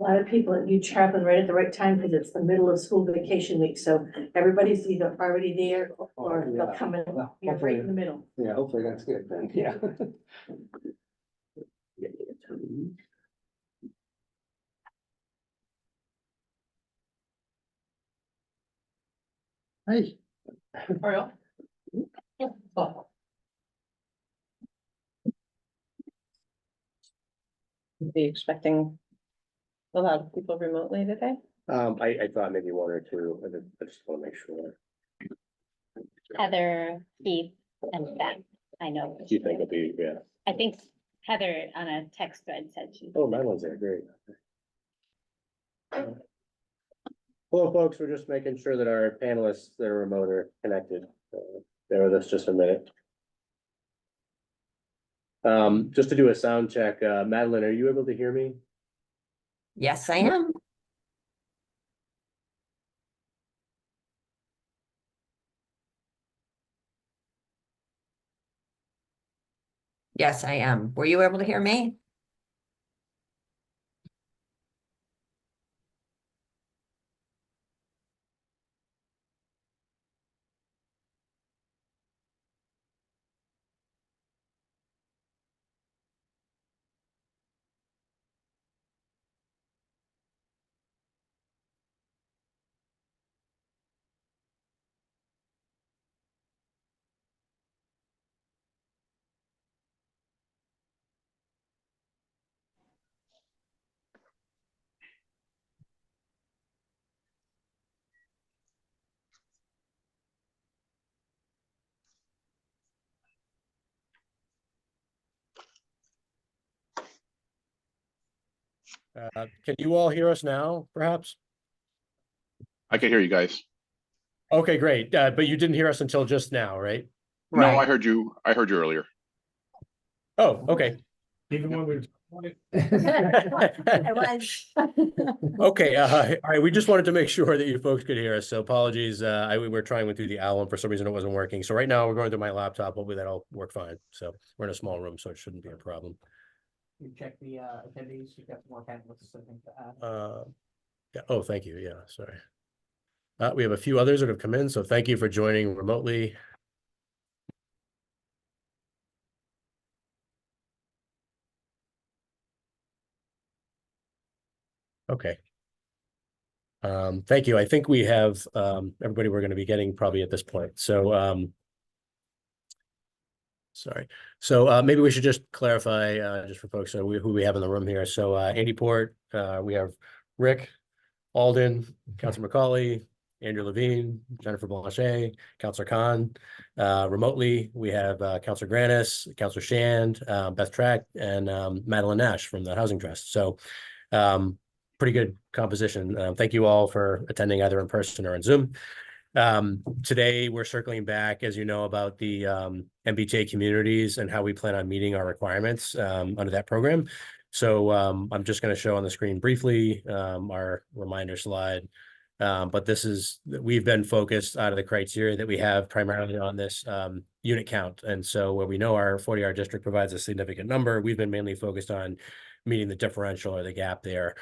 A lot of people, you traveling right at the right time because it's the middle of school vacation week, so everybody's either already there or they'll come in, Well, you're right in the middle. Yeah, hopefully that's good then, yeah. Hey. Be expecting a lot of people remotely today? I thought maybe one or two, I just want to make sure. Heather, Keith, and Ben, I know. Do you think it'll be, yeah? I think Heather on a text thread said she. Oh, Madeline's there, great. Hello, folks, we're just making sure that our panelists that are remote are connected. Bear with us just a minute. Just to do a sound check, Madeline, are you able to hear me? Yes, I am. Yes, I am. Were you able to hear me? Can you all hear us now, perhaps? I can hear you guys. Okay, great. But you didn't hear us until just now, right? No, I Right. heard you. I heard you earlier. Oh, okay. Even when we. I was. Okay, all right, we just wanted to make sure that you folks could hear us, so apologies, we were trying through the owl, and for some reason it wasn't working, so right now we're going through my laptop, hopefully that'll work fine, so we're in a small room, so it shouldn't be a problem. You check the attendees, you've got more panelists, I think, to add. Yeah, oh, thank you, yeah, sorry. We have a few others that have come in, so thank you for joining remotely. Okay. Thank you. I think we have everybody we're going to be getting probably at this point. So sorry. So maybe we should just clarify just for folks who we have in the room here. So Andy Port, we have Rick Alden, Councilor McCauley, Andrew Levine, Jennifer Blanchet, Councilor Khan. Remotely, we have Councilor Granis, Councilor Shand, Beth Track, and Madeline Nash from the Housing Trust. So pretty good composition. Thank you all for attending either in person or on Zoom. Today, we're circling back, as you know, about the MBTA communities and how we plan on meeting our requirements under that program. So I'm just going to show on the screen briefly our reminder slide. But we've been focused out of the criteria that we have primarily on this unit count. And so where we know our 40R district provides a significant number, we've been mainly focused on meeting the differential or the gap there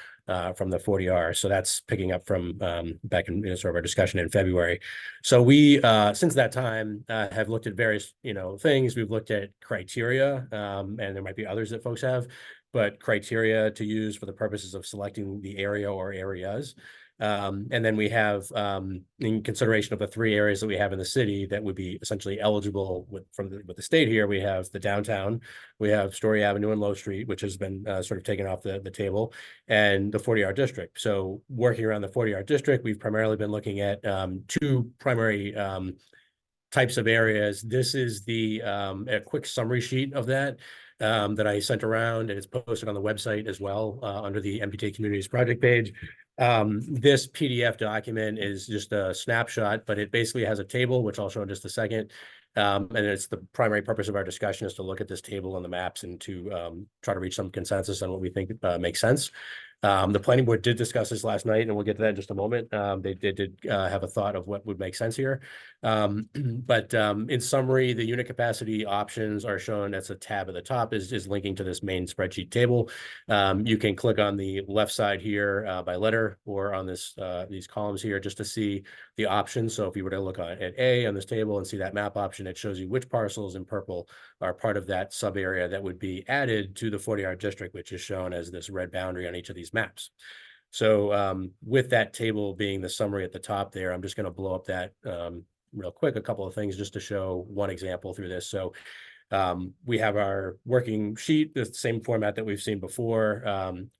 from the 40R. So that's picking up from back in sort of our discussion in February. So we, since that time, have looked at various, things. We've looked at criteria, and there might be others that folks have, but criteria to use for the purposes of selecting the area or areas. And then we have, in consideration of the 3 areas that we have in the city that would be essentially eligible with the state here, we have the downtown, we have Story Avenue and Low Street, which has been sort of taken off the table, and the 40R district. So working around the 40R district, we've primarily been looking at 2 primary types of areas. This is a quick summary sheet of that I sent around, and it's posted on the website as well under the MBTA Communities Project page. This PDF document is just a snapshot, but it basically has a table, which I'll show in just a second. And it's the primary purpose of our discussion is to look at this table and the maps and to try to reach some consensus on what we think makes sense. The planning board did discuss this last night, and we'll get to that in just a moment. They did have a thought of what would make sense here. But in summary, the unit capacity options are shown as a tab at the top is linking to this main spreadsheet table. You can click on the left side here by letter or on this these columns here just to see the options. So if you were to look at A on this table and see that map option, it shows you which parcels in purple are part of that sub area that would be added to the 40R district, which is shown as this red boundary on each of these maps. So with that table being the summary at the top there, I'm just going to blow up that real quick, a couple of things just to show one example through this. So we have our working sheet, the same format that we've seen before.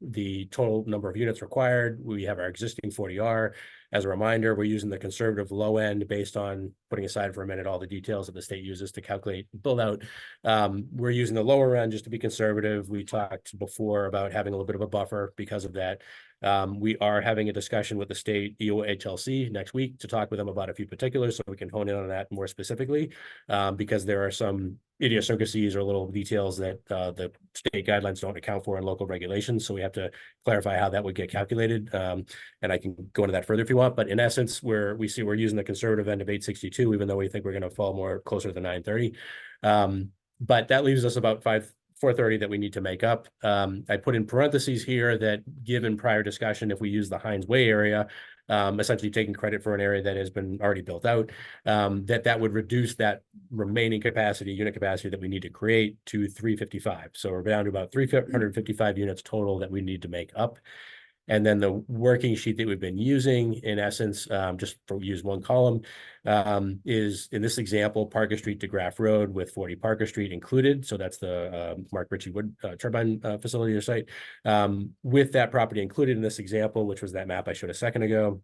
The total number of units required. We have our existing 40R. As a reminder, we're using the conservative low end based on putting aside for a minute all the details that the state uses to calculate build out. We're using the lower end just to be conservative. We talked before about having a little bit of a buffer because of that. We are having a discussion with the state EOHLC next week to talk with them about a few particulars so we can hone in on that more specifically because there are some idiosyncrasies or little details that the state guidelines don't account for in local regulations. So we have to clarify how that would get calculated. And I can go into that further if you want, but in essence, we're using the conservative end of 862, even though we think we're going to fall more closer to the 930. But that leaves us about 430 that we need to make up. I put in parentheses here that given prior discussion, if we use the Hines Way area, essentially taking credit for an area that has been already built out, that would reduce that remaining capacity, unit capacity that we need to create to 355. So we're down to about 355 units total that we need to make up. And then the working sheet that we've been using, in essence, just for use one column, is in this example, Parker Street to Graff Road with 40 Parker Street included. So that's the Mark Ritchie Wood turbine facility or site. With that property included in this example, which was that map I showed a second ago.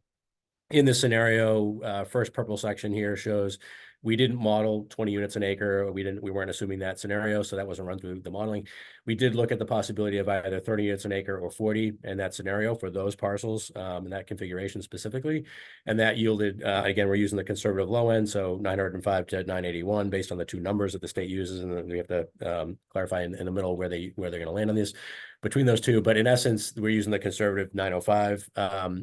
In this scenario, first purple section here shows we didn't model 20 units an acre. We weren't assuming that scenario, so that wasn't run through the modeling. We did look at the possibility of either 30 units an acre or 40 in that scenario for those parcels in that configuration specifically. And that yielded, again, we're using the conservative low end, so 905 to 981 based on the two numbers that the state uses. And then we have to clarify in the middle where they're going to land on this between those two. But in essence, we're using the conservative 905.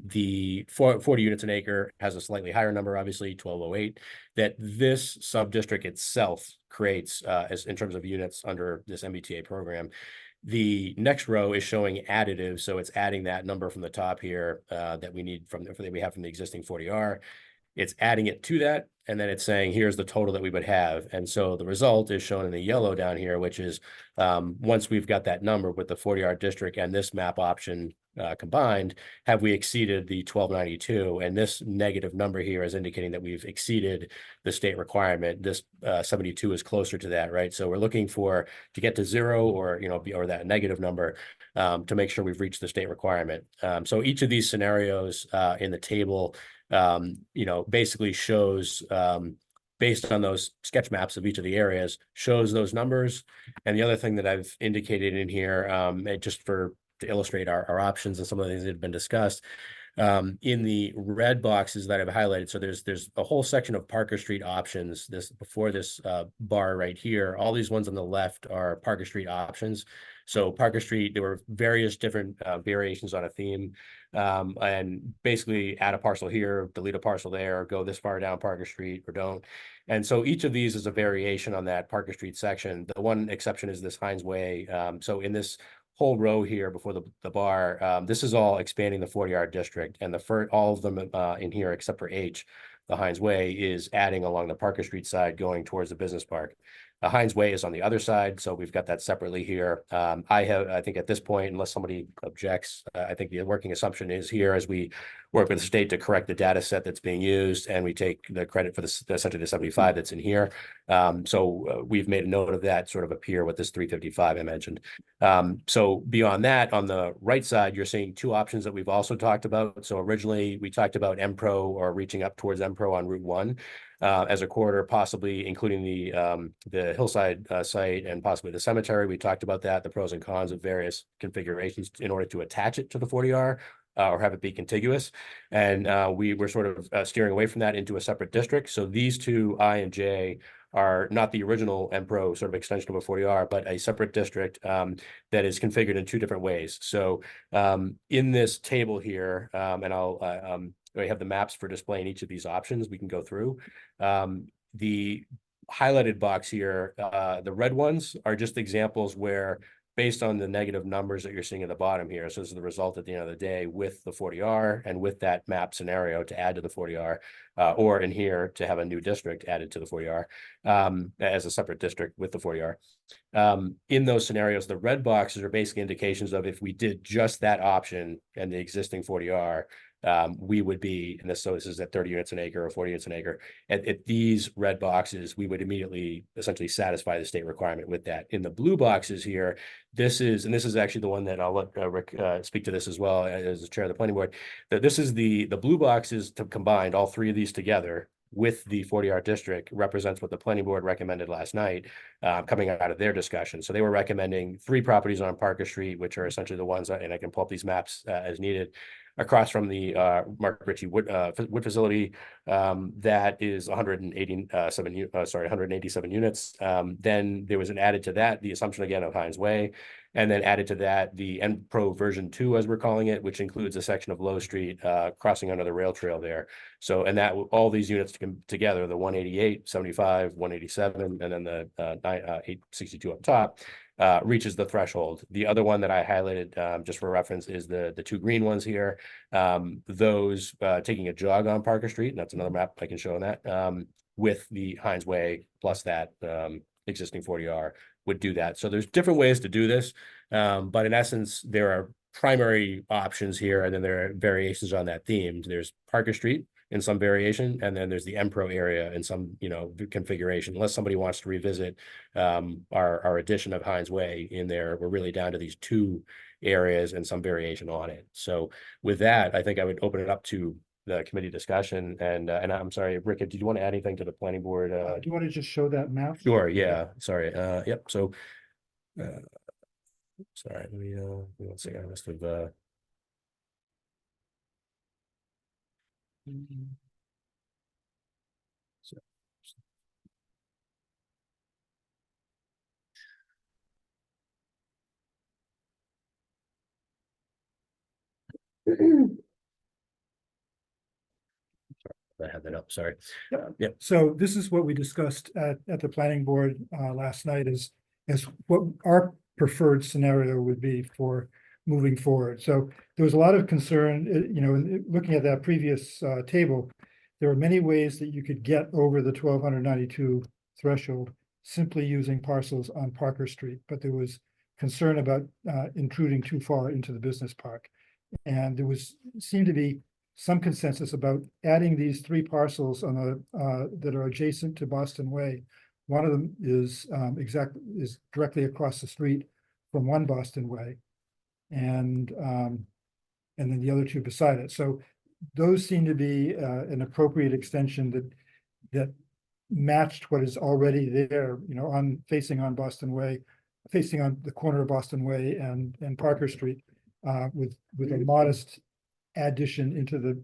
The 40 units an acre has a slightly higher number, obviously 1208, that this sub-district itself creates as in terms of units under this MBTA program. The next row is showing additive, so it's adding that number from the top here that we need that we have from the existing 40R. It's adding it to that, and then it's saying, here's the total that we would have. And so the result is shown in the yellow down here, which is once we've got that number with the 40R district and this map option combined, have we exceeded the 1292? And this negative number here is indicating that we've exceeded the state requirement. This 72 is closer to that, right? So we're looking to get to zero or, or that negative number to make sure we've reached the state requirement. So each of these scenarios in the table basically shows based on those sketch maps of each of the areas, shows those numbers. And the other thing that I've indicated in here, just to illustrate our options and some of the things that have been discussed, in the red boxes that I've highlighted. So there's a whole section of Parker Street options. Before this bar right here, all these ones on the left are Parker Street options. So Parker Street, there were various different variations on a theme, and basically add a parcel here, delete a parcel there, go this far down Parker Street or don't. And so each of these is a variation on that Parker Street section. The one exception is this Hines Way. So in this whole row here before the bar, this is all expanding the 40R district, and all of them in here except for H, the Hines Way, is adding along the Parker Street side going towards the business park. Hines Way is on the other side, so we've got that separately here. I think at this point, unless somebody objects, I think the working assumption is here as we work with the state to correct the data set that's being used, and we take the credit for essentially the 75 that's in here. So we've made a note of that sort of appear with this 355 I mentioned. So beyond that, on the right side, you're seeing two options that we've also talked about. So originally we talked about MPRO or reaching up towards MPRO on Route 1. As a corridor, possibly including the hillside site and possibly the cemetery. We talked about that, the pros and cons of various configurations in order to attach it to the 40R or have it be contiguous. And we were sort of steering away from that into a separate district. So these two, I and J, are not the original NPRO sort of extension of a 40R, but a separate district that is configured in two different ways. So in this table here, and I have the maps for displaying each of these options we can go through. The highlighted box here, the red ones are just examples where, based on the negative numbers that you're seeing at the bottom here, so this is the result at the end of the day with the 40R and with that map scenario to add to the 40R, or in here to have a new district added to the 40R as a separate district with the 40R. In those scenarios, the red boxes are basically indications of if we did just that option and the existing 40R, we would be, and so this is at 30 units an acre or 40 units an acre. At these red boxes, we would immediately essentially satisfy the state requirement with that. In the blue boxes here, this is actually the one that I'll let Rick speak to this as well as the chair of the planning board. That this is the blue boxes to combined, all three of these together with the 40R district represents what the planning board recommended last night, coming out of their discussion. So they were recommending 3 properties on Parker Street, which are essentially the ones, and I can pull up these maps as needed, across from the Mark Ritchie wood facility that is 187 units. Then there was an added to that, the assumption again of Hines Way, and then added to that the NPRO version 2, as we're calling it, which includes a section of Low Street crossing under the rail trail there. So, and that all these units together, the 188, 75, 187, and then the 862 up top, reaches the threshold. The other one that I highlighted just for reference is the 2 green ones here. Those taking a jog on Parker Street, and that's another map I can show on that, with the Hines Way plus that existing 40R would do that. So there's different ways to do this, but in essence, there are primary options here, and then there are variations on that theme. There's Parker Street in some variation, and then there's the NPRO area in some, configuration. Unless somebody wants to revisit our addition of Hines Way in there, we're really down to these 2 areas and some variation on it. So with that, I think I would open it up to the committee discussion, and I'm sorry, Rick, did you want to add anything to the planning board? Do you want to just show that map? Sure, yeah, sorry, yep, so sorry, let me one second, I must have so, I had that up, sorry. Yep. So this is what we discussed at the planning board last night is what our preferred scenario would be for moving forward. So there was a lot of concern, looking at that previous table, there are many ways that you could get over the 1,292 threshold simply using parcels on Parker Street, but there was concern about intruding too far into the business park. And there seemed to be some consensus about adding these 3 parcels on that are adjacent to Boston Way. One of them is directly across the street from 1 Boston Way, and then the other 2 beside it. So those seem to be an appropriate extension that matched what is already there, facing on Boston Way, facing on the corner of Boston Way and Parker Street, with a modest addition into the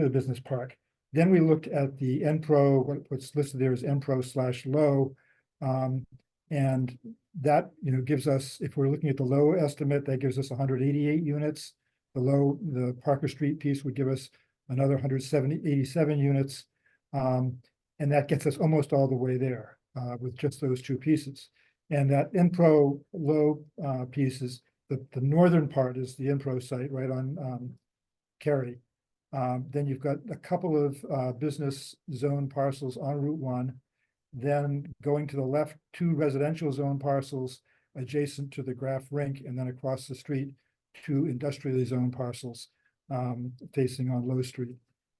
business park. Then we looked at the NPRO, what's listed there as NPRO/low, and that gives us, if we're looking at the low estimate, that gives us 188 units. The Parker Street piece would give us another 187 units, and that gets us almost all the way there with just those 2 pieces. And that NPRO low piece is the northern part is the NPRO site right on Kerry. Then you've got a couple of business zone parcels on Route 1. Then going to the left, 2 residential zone parcels adjacent to the Graf Rink, and then across the street, 2 industrially zoned parcels facing on Low Street.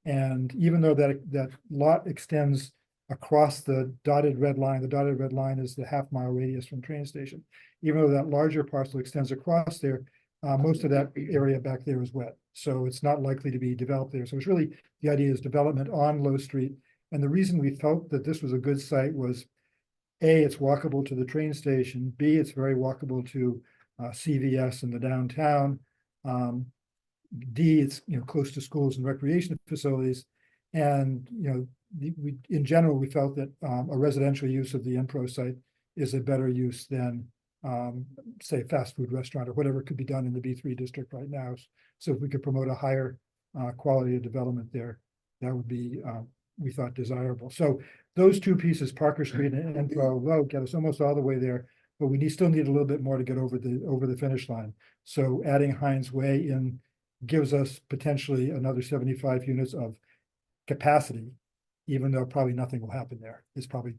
And even though that lot extends across the dotted red line is the half-mile radius from train station. Even though that larger parcel extends across there, most of that area back there is wet. So it's not likely to be developed there. So it's really, the idea is development on Low Street. And the reason we felt that this was a good site was, A, it's walkable to the train station. B, it's very walkable to CVS in the downtown. D, it's close to schools and recreation facilities. And in general, we felt that a residential use of the Enpro site is a better use than say, a fast food restaurant or whatever could be done in the B3 district right now. So if we could promote a higher quality of development there, that would be, we thought, desirable. So those two pieces, Parker Street and Enpro Low, get us almost all the way there, but we still need a little bit more to get over the finish line. So adding Heinz Way in gives us potentially another 75 units of capacity, even though probably nothing will happen there. It's probably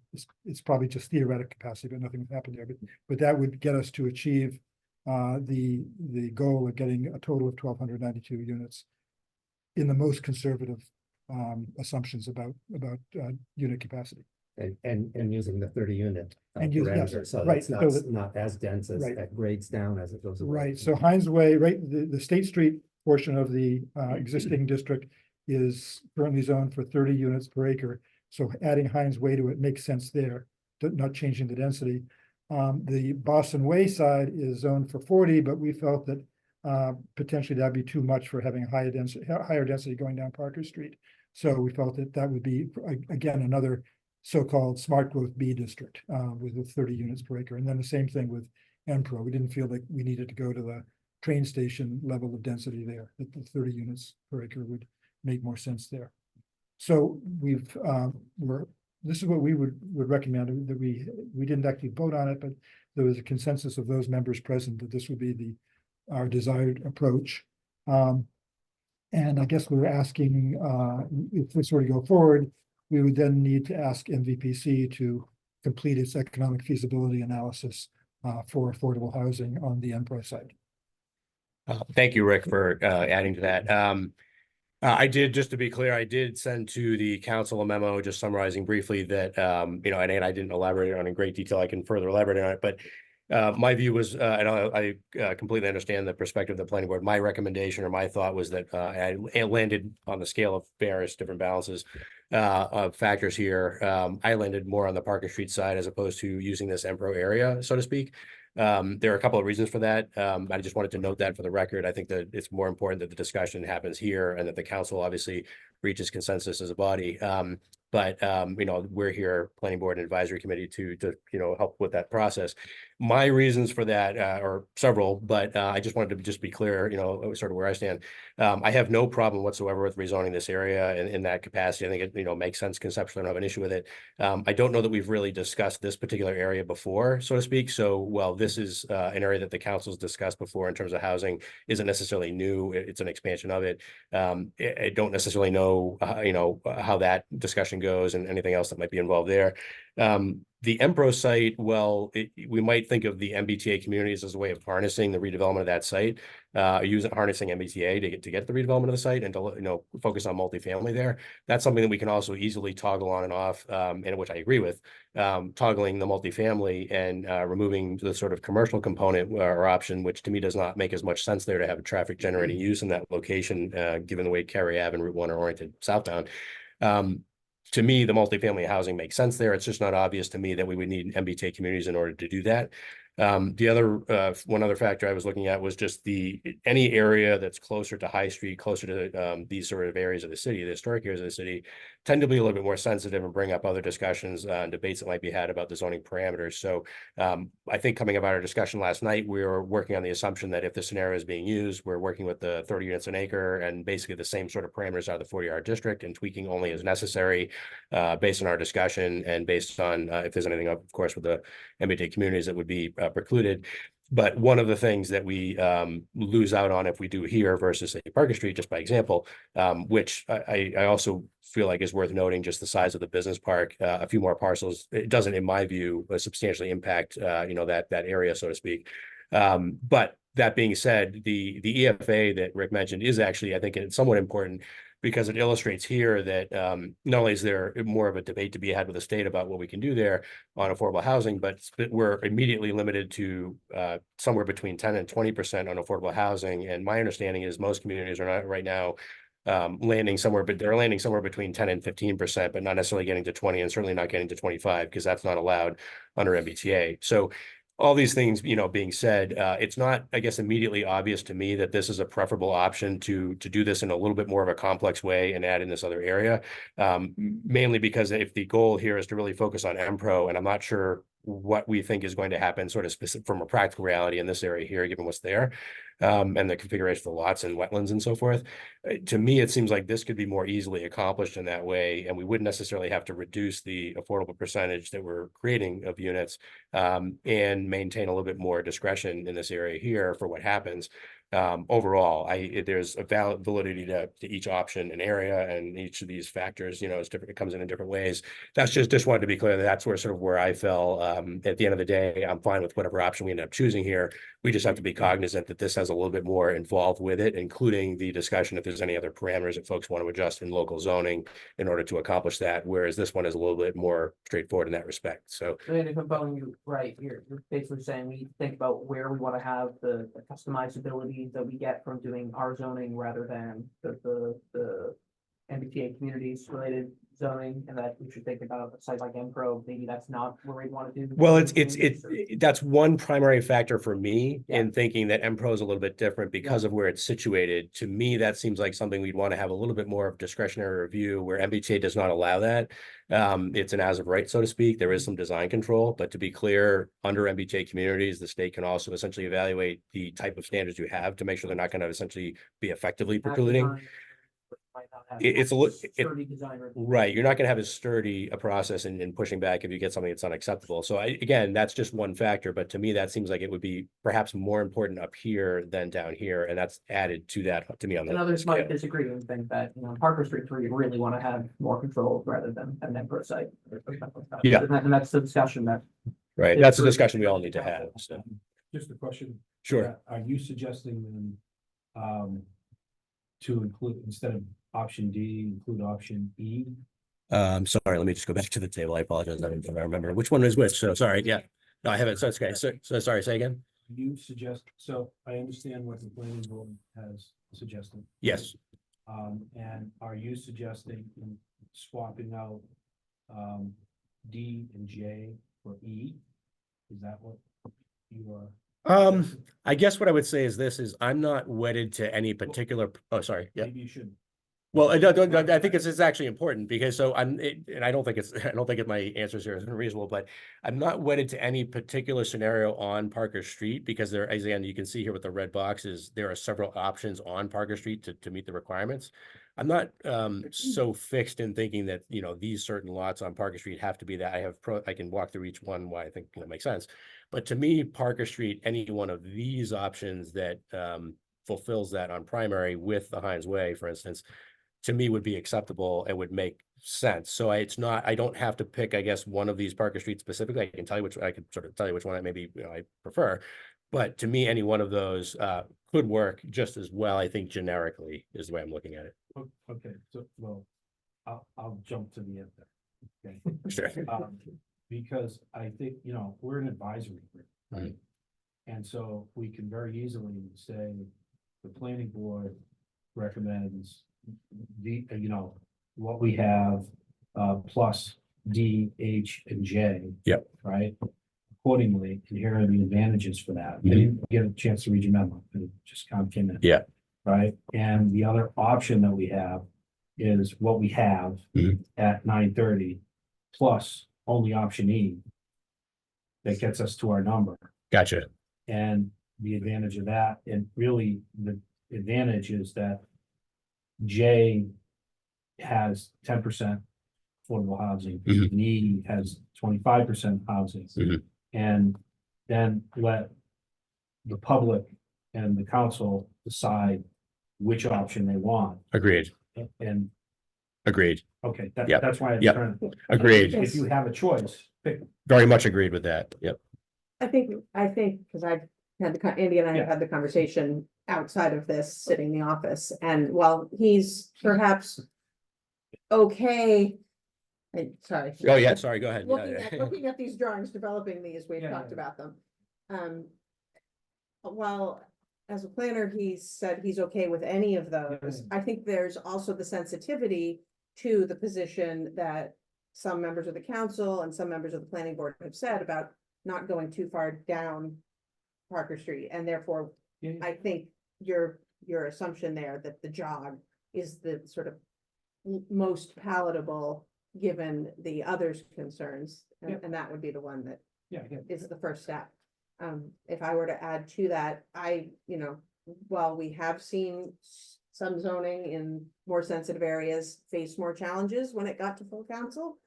just theoretic capacity, but nothing will happen there. But that would get us to achieve the goal of getting a total of 1,292 units in the most conservative assumptions about unit capacity. And using the 30 unit. And use, yes, parameter, so right, it's not, so that- not as dense as Right. that grades down as it goes away. Right, so Heinz Way, right, the State Street portion of the existing district is currently zoned for 30 units per acre. So adding Heinz Way to it makes sense there, not changing the density. The Boston Way side is zoned for 40, but we felt that potentially that'd be too much for having a higher density going down Parker Street. So we felt that that would be, again, another so-called smart growth B district with the 30 units per acre. And then the same thing with Enpro. We didn't feel like we needed to go to the train station level of density there, that the 30 units per acre would make more sense there. So this is what we would recommend, that we didn't actually vote on it, but there was a consensus of those members present that this would be our desired approach. And I guess we were asking, if this were to go forward, we would then need to ask MVPC to complete its economic feasibility analysis for affordable housing on the Enpro site. Thank you, Rick, for adding to that. I did, just to be clear, I did send to the council a memo just summarizing briefly that, and I didn't elaborate on in great detail. I can further elaborate on it, but my view was, and I completely understand the perspective of the planning board. My recommendation or my thought was that I landed on the scale of various different balances of factors here. I landed more on the Parker Street side as opposed to using this Enpro area, so to speak. There are a couple of reasons for that. I just wanted to note that for the record. I think that it's more important that the discussion happens here and that the council obviously reaches consensus as a body. But we're here, planning board and advisory committee to help with that process. My reasons for that are several, but I just wanted to just be clear, sort of where I stand. I have no problem whatsoever with rezoning this area in that capacity. I think it makes sense conceptually. I don't have an issue with it. I don't know that we've really discussed this particular area before, so to speak. So while this is an area that the council's discussed before in terms of housing, isn't necessarily new. It's an expansion of it. I don't necessarily know how that discussion goes and anything else that might be involved there. The Enpro site, we might think of the MBTA communities as a way of harnessing the redevelopment of that site, harnessing MBTA to get the redevelopment of the site and to focus on multifamily there. That's something that we can also easily toggle on and off, and which I agree with, toggling the multifamily and removing the sort of commercial component or option, which to me does not make as much sense there to have a traffic generating use in that location, given the way Cary Ave and Route 1 are oriented southbound. To me, the multifamily housing makes sense there. It's just not obvious to me that we would need MBTA communities in order to do that. One other factor I was looking at was just any area that's closer to High Street, closer to these sort of areas of the city, the historic areas of the city, tend to be a little bit more sensitive and bring up other discussions and debates that might be had about the zoning parameters. So I think coming about our discussion last night, we were working on the assumption that if the scenario is being used, we're working with the 30 units an acre and basically the same sort of parameters out of the 40R district and tweaking only as necessary based on our discussion and based on if there's anything, of course, with the MBTA communities that would be precluded. But one of the things that we lose out on if we do here versus say Parker Street, just by example, which I also feel like is worth noting, just the size of the business park, a few more parcels, it doesn't, in my view, substantially impact that area, so to speak. But that being said, the EFA that Rick mentioned is actually, I think, it's somewhat important because it illustrates here that not only is there more of a debate to be had with the state about what we can do there on affordable housing, but we're immediately limited to somewhere between 10 and 20% on affordable housing. And my understanding is most communities are not right now landing somewhere, but they're landing somewhere between 10 and 15%, but not necessarily getting to 20 and certainly not getting to 25 because that's not allowed under MBTA. So all these things, being said, it's not, I guess, immediately obvious to me that this is a preferable option to do this in a little bit more of a complex way and add in this other area. Mainly because if the goal here is to really focus on MPRO, and I'm not sure what we think is going to happen sort of specific from a practical reality in this area here, given what's there, and the configuration of the lots and wetlands and so forth. To me, it seems like this could be more easily accomplished in that way, and we wouldn't necessarily have to reduce the affordable percentage that we're creating of units, and maintain a little bit more discretion in this area here for what happens. Overall, there's a valid validity to each option and area, and each of these factors, is different. It comes in different ways. That's just wanted to be clear that that's where I fell. At the end of the day, I'm fine with whatever option we end up choosing here. We just have to be cognizant that this has a little bit more involved with it, including the discussion if there's any other parameters that folks want to adjust in local zoning in order to accomplish that. Whereas this one is a little bit more straightforward in that respect. So, And if I'm following you right, you're basically saying we need to think about where we want to have the customizability that we get from doing our zoning rather than the MBTA communities related zoning, and that we should think about a site like MPRO, maybe that's not where we want to do. well, that's one primary factor for me Yeah. in thinking that MPRO is a little bit different because of where it's situated. To me, that seems like something we'd want to have a little bit more of discretionary review, where MBTA does not allow that. It's an as of right, so to speak. There is some design control, but to be clear, under MBTA communities, the state can also essentially evaluate the type of standards you have to make sure they're not going to essentially be effectively precluding. It's a little right. You're not going to have as sturdy a process in pushing back if you get something that's unacceptable. So again, that's just one factor. But to me, that seems like it would be perhaps more important up here than down here, and that's added to that to me on the. And others might disagree and think that, Parker Street 3, you really want to have more control rather than an MPRO site. Yeah. And that's the discussion that. Right. That's a discussion we all need to have. So. Just a question. Sure. Are you suggesting then, to include, instead of option D, include option E? Sorry, let me just go back to the table. I apologize. I don't remember which one is which. So sorry. Yeah. No, I haven't. So it's okay. So sorry, say again. You suggest, so I understand what the planning board has suggested. Yes. And are you suggesting swapping out D and J for E? Is that what you are? I guess what I would say is this is I'm not wedded to any particular. Oh, sorry. Yeah. Maybe you shouldn't. Well, I think it's actually important because so and I don't think my answers here is unreasonable, but I'm not wedded to any particular scenario on Parker Street because there, again, you can see here with the red boxes, there are several options on Parker Street to meet the requirements. I'm not so fixed in thinking that, these certain lots on Parker Street have to be that. I can walk through each one why I think makes sense. But to me, Parker Street, any one of these options that fulfills that on primary with the Hines Way, for instance, to me would be acceptable and would make sense. So I don't have to pick, I guess, one of these Parker Street specifically. I can tell you which one I maybe I prefer. But to me, any one of those could work just as well. I think generically is the way I'm looking at it. Okay, so well, I'll jump to the end there. Okay. Sure. Because I think, we're an advisory group, right? And so we can very easily say the planning board recommends what we have plus D, H, and J. Yep. Right? Accordingly, and here are the advantages for that. I didn't get a chance to read your memo, it just kind of came in. Yeah. Right? And the other option that we have is what we have at 930 plus only option E that gets us to our number. Gotcha. And the advantage of that, and really the advantage is that J has 10% affordable housing, and E has 25% housing. And then let the public and the council decide which option they want. Agreed. And Agreed. okay, Yep. that's why I'm Yep. trying to. Agreed. If you have a choice, pick. Very much agreed with that. Yep. I think, because I've had Andy and I have Yeah. had the conversation outside of this, sitting in the office, and while he's perhaps okay. Sorry. Oh, yeah. Sorry. Go ahead. Looking at these drawings, developing these, we've Yeah, talked yeah. about them. Well, as a planner, he said he's okay with any of those. I think there's also the sensitivity to the position that some members of the council and some members of the planning board have said about not going too far down Parker Street, and therefore, Yeah. I think your assumption there that the jog is the sort of most palatable, given the others' concerns, Yeah. and that would be the one that Yeah, I get it. is the first step. If I were to add to that, while we have seen some zoning in more sensitive areas face more challenges when it got to full council,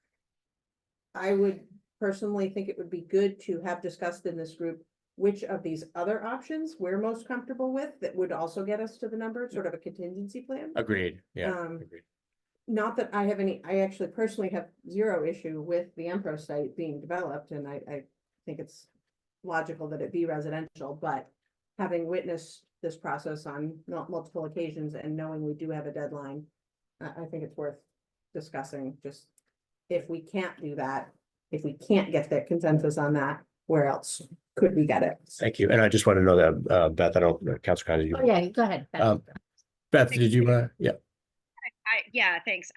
I would personally think it would be good to have discussed in this group which of these other options we're most comfortable with that would also get us to the number, sort of a contingency plan. Agreed, yeah. Um, agreed. Not that I have I actually personally have zero issue with the Empro site being developed, and I think it's logical that it be residential, but having witnessed this process on multiple occasions and knowing we do have a deadline, I think it's worth discussing, just if we can't do that, if we can't get the consensus on that, where else could we get it? Thank you. And I just want to know that, Beth, I don't, Councilor Kaiser, you. Oh, yeah, go ahead. Beth, did you, yeah, Yeah, thanks.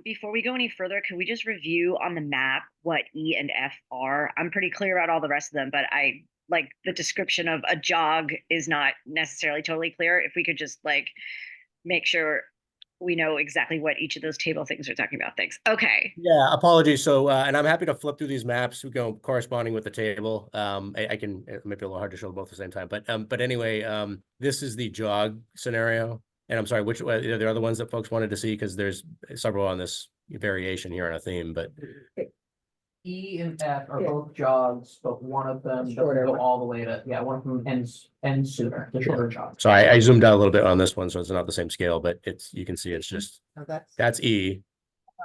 Before we go any further, can we just review on the map what E and F are? I'm pretty clear about all the rest of them, but I like the description of a jog is not necessarily totally clear. If we could just like make sure we know exactly what each of those table things are talking about. Thanks. Okay. yeah, apologies. So, and I'm happy to flip through these maps, we go corresponding with the table. I can, it might be a little hard to show both at the same time, but anyway, this is the jog scenario. And I'm sorry, which, are there other ones that folks wanted to see? Because there's several on this variation here on a theme, but E and F are Yeah. both jogs, but one of them doesn't Shorter go one. all the way to, one of them ends sooner, the shorter jog. so I zoomed out a little bit on this one, so it's not the same scale, but it's, you can see it's just, Oh, that's that's E,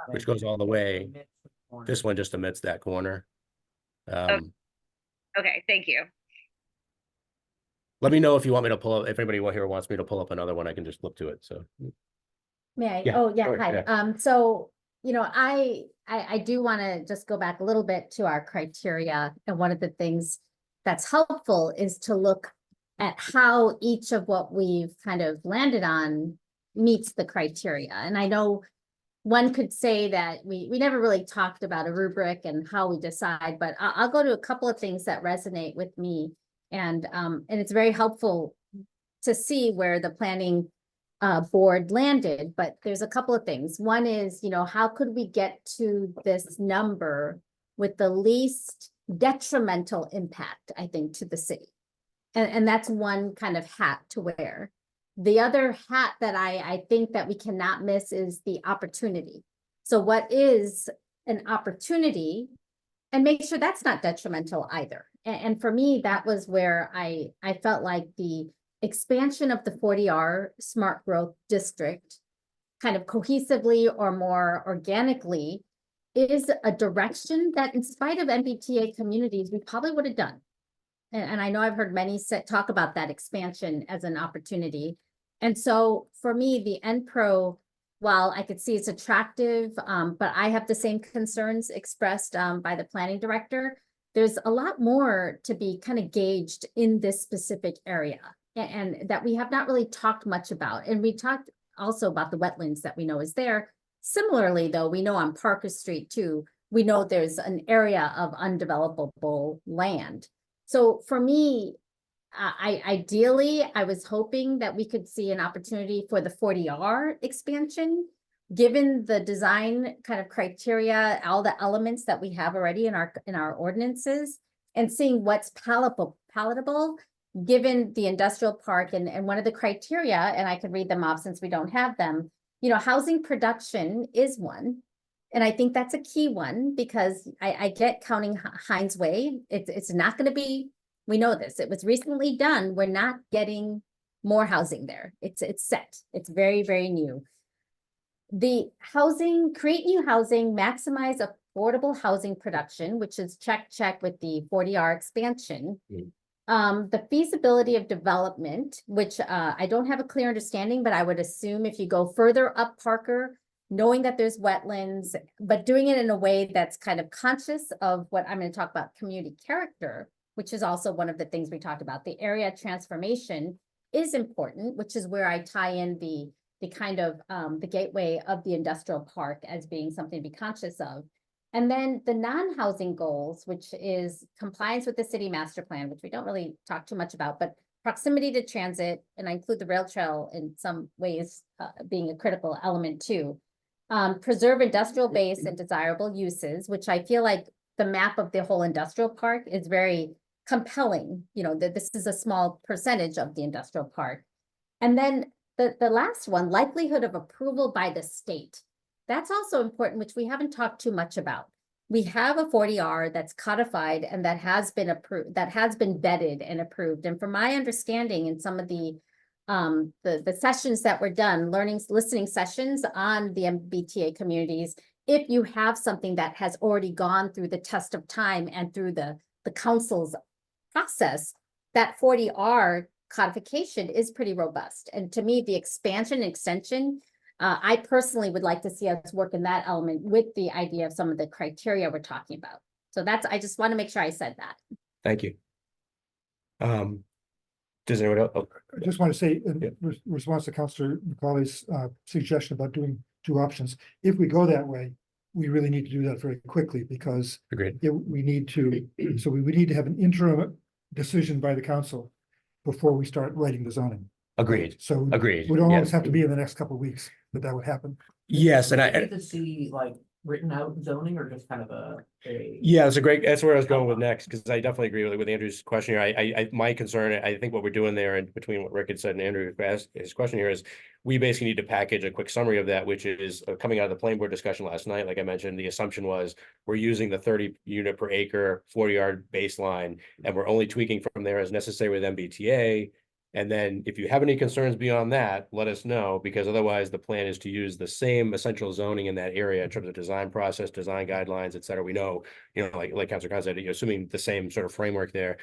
which goes all the way. This one. one just omits that corner. Um, Okay. Thank you. let me know if you want me to pull up, if anybody here wants me to pull up another one, I can just flip to it, so. May I? Yeah, Oh, yeah, sure, hi. yeah. So, I do want to just go back a little bit to our criteria. And one of the things that's helpful is to look at how each of what we've kind of landed on meets the criteria. And I know one could say that we never really talked about a rubric and how we decide, but I'll go to a couple of things that resonate with me. And it's very helpful to see where the planning board landed, but there's a couple of things. One is, how could we get to this number with the least detrimental impact, I think, to the city? And that's one kind of hat to wear. The other hat that I think that we cannot miss is the opportunity. So what is an opportunity? And make sure that's not detrimental either. And for me, that was where I felt like the expansion of the 40R Smart Growth District kind of cohesively or more organically is a direction that, in spite of MBTA communities, we probably would have done. And I know I've heard many talk about that expansion as an opportunity. And so for me, the NPRO, while I could see it's attractive, but I have the same concerns expressed by the planning director, there's a lot more to be kind of gauged in this specific area and that we have not really talked much about. And we talked also about the wetlands that we know is there. Similarly, though, we know on Parker Street too, we know there's an area of undevelopable land. So for me, ideally, I was hoping that we could see an opportunity for the 40R expansion, given the design kind of criteria, all the elements that we have already in our ordinances, and seeing what's palatable, given the industrial park. And one of the criteria, and I can read them off since we don't have them, housing production is one. And I think that's a key one, because I get counting Heinz Way. It's not going to be, we know this, it was recently done. We're not getting more housing there. It's set. It's very, very new. The housing, create new housing, maximize affordable housing production, which is check with the 40R expansion. The feasibility of development, which I don't have a clear understanding, but I would assume if you go further up Parker, knowing that there's wetlands, but doing it in a way that's kind of conscious of what I'm going to talk about, community character, which is also one of the things we talked about. The area transformation is important, which is where I tie in the kind of the gateway of the industrial park as being something to be conscious of. And then the non-housing goals, which is compliance with the city master plan, which we don't really talk too much about, but proximity to transit, and I include the rail trail in some ways being a critical element too. Preserve industrial base and desirable uses, which I feel like the map of the whole industrial park is very compelling, you know, that this is a small percentage of the industrial park. And then the last one, likelihood of approval by the state. That's also important, which we haven't talked too much about. We have a 40R that's codified and that has been approved, that has been vetted and approved. And from my understanding in some of the sessions that were done, listening sessions on the MBTA communities, if you have something that has already gone through the test of time and through the council's process, that 40R codification is pretty robust. And to me, the expansion and extension, I personally would like to see us work in that element with the idea of some of the criteria we're talking about. So I just want to make sure I said that. Thank you. Does anyone else? I just want to say, in response to Councilor Macaulay's suggestion about doing two options, if we go that way, we really need to do that very quickly because Agreed. we need to, so we would need to have an interim decision by the council before we start writing the zoning. Agreed. So Agreed. we don't always Yes. have to be in the next couple of weeks that would happen. Yes, and Do I. you need to see like written out zoning or just kind of a. Yeah, that's where I was going with next, because I definitely agree with Andrew's question here. My concern, I think what we're doing there and between what Rick had said and Andrew asked his question here is we basically need to package a quick summary of that, which is coming out of the planning board discussion last night. Like I mentioned, the assumption was we're using the 30 unit per acre, 40-yard baseline, and we're only tweaking from there as necessary with MBTA. And then if you have any concerns beyond that, let us know, because otherwise the plan is to use the same essential zoning in that area in terms of design process, design guidelines, et cetera. We know, like Councilor Khan said, assuming the same sort of framework there,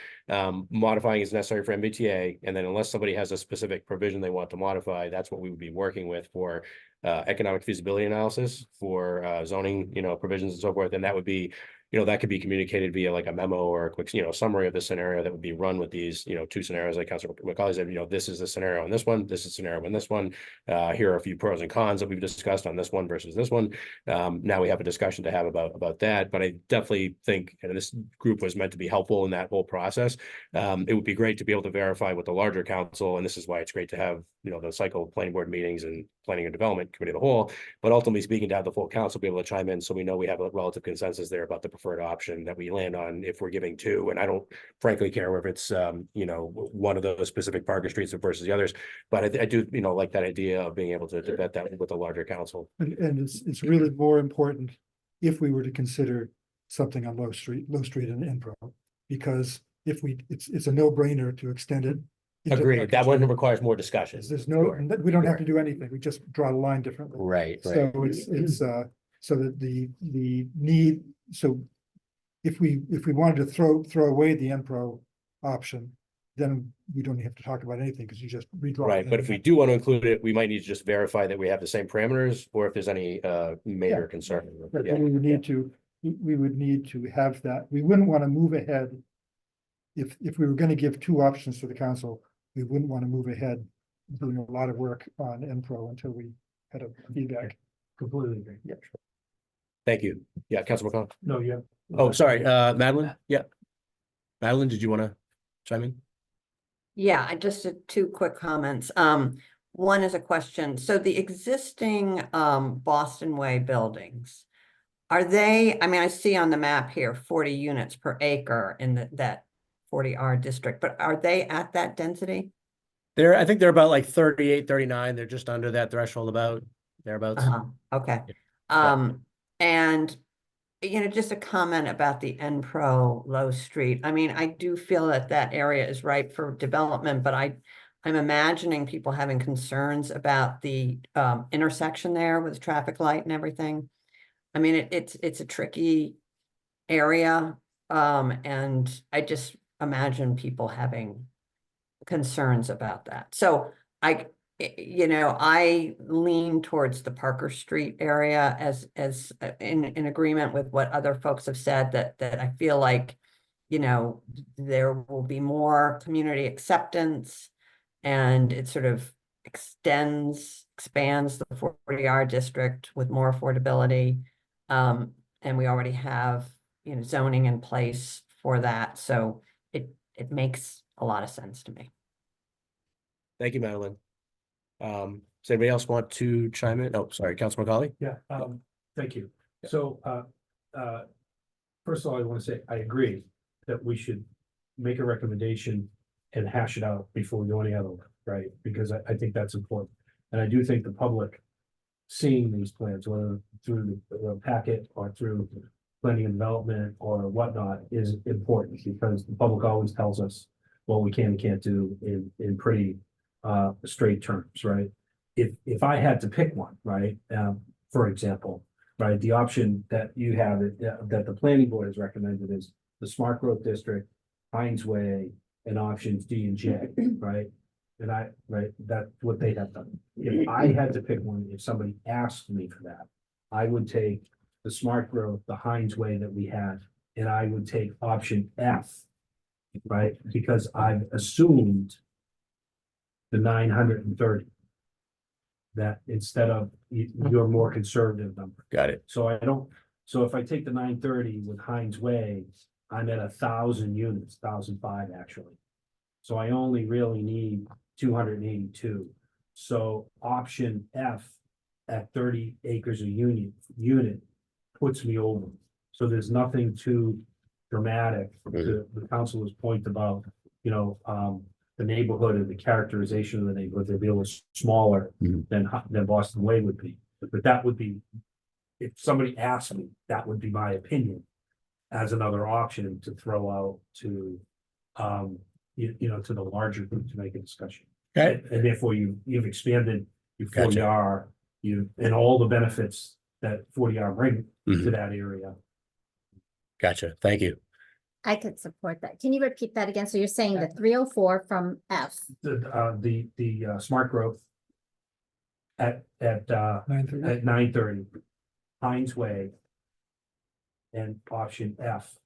modifying is necessary for MBTA. And then unless somebody has a specific provision they want to modify, that's what we would be working with for economic feasibility analysis for zoning, provisions and so forth. And that would be, that could be communicated via like a memo or a quick, summary of the scenario that would be run with these, two scenarios like Councilor Macaulay said, this is the scenario on this one, this is scenario on this one. Here are a few pros and cons that we've discussed on this one versus this one. Now we have a discussion to have about that, but I definitely think, and this group was meant to be helpful in that whole process. It would be great to be able to verify with the larger council, and this is why it's great to have, the cycle of planning board meetings and planning and development committee of the whole, but ultimately speaking to have the full council be able to chime in so we know we have a relative consensus there about the preferred option that we land on if we're giving two. And I don't frankly care if it's one of those specific Parker Streets versus the others, but I do like that idea of being able to vet that with the larger council. And it's really more important if we were to consider something on Low Street and Enpro, because if it's a no-brainer to extend it. Agreed. That one requires more discussion. There's no, we don't have to do anything. We just draw the line differently. Right. So it's so that the need, so if we wanted to throw away the Enpro option, then we don't have to talk about anything because you just redraw. Right, but if we do want to include it, we might need to just verify that we have the same parameters or if there's any major concern. But Yeah. we would need to have that. We wouldn't want to move ahead. If we were going to give two options to the council, we wouldn't want to move ahead doing a lot of work on Enpro until we had a feedback. Completely agree. Yeah, sure. Thank you. Yeah, Councilor McCall. No, you have. Oh, sorry, Madeline. Yeah. Madeline, did you want to chime in? Yeah, I just did two quick comments. One is a question. So the existing Boston Way buildings, are they, I mean, I see on the map here 40 units per acre in that 40R district, but are they at that density? I think they're about like 38, 39. They're just under that threshold about thereabouts. Okay. Yeah. And just a comment about the Enpro Low Street. I mean, I do feel that area is ripe for development, but I'm imagining people having concerns about the intersection there with traffic light and everything. I mean, it's a tricky area, and I just imagine people having concerns about that. So I lean towards the Parker Street area as in agreement with what other folks have said, that I feel like, there will be more community acceptance and it sort of expands the 40R district with more affordability. And and we already have, zoning in place for that, so it makes a lot of sense to me. Thank you, Madeline. Does anybody else want to chime in? Oh, sorry, Councilor McCauley? Yeah, thank you. So, first of all, I want to say, I agree that we should make a recommendation and hash it out before we go any other way, right? Because I think that's important. And I do think the public seeing these plans, whether through the packet or through planning and development or whatnot, is important because the public always tells us what we can and can't do in pretty straight terms, right? If I had to pick one, right, for example, right, the option that you have that the planning board has recommended is the smart growth district, Heinz Way, and options D and J, right? And that's what they have done. If I had to pick one, if somebody asked me for that, I would take the smart growth, the Heinz Way that we had, and I would take option F, right? Because I've assumed the 930. That instead of your more conservative number. Got it. So if I take the 930 with Heinz Way, I'm at 1,000 units, 1,005 actually. So I only really need 282. So option F at 30 acres a unit puts me over. So there's nothing too dramatic. The councilor's point about, the neighborhood and the characterization of the neighborhood, they'd be a little smaller than Boston Way would be. But that would be, if somebody asked me, that would be my opinion as another option to throw out to, to the larger group to make a discussion. Okay. And therefore you've expanded your Gotcha. 40R, and all the benefits that 40R bring to that area. Gotcha. Thank you. I could support that. Can you repeat that again? So you're saying the 304 from F? The smart growth at 9:30. 9:30, Heinz Way, and option F.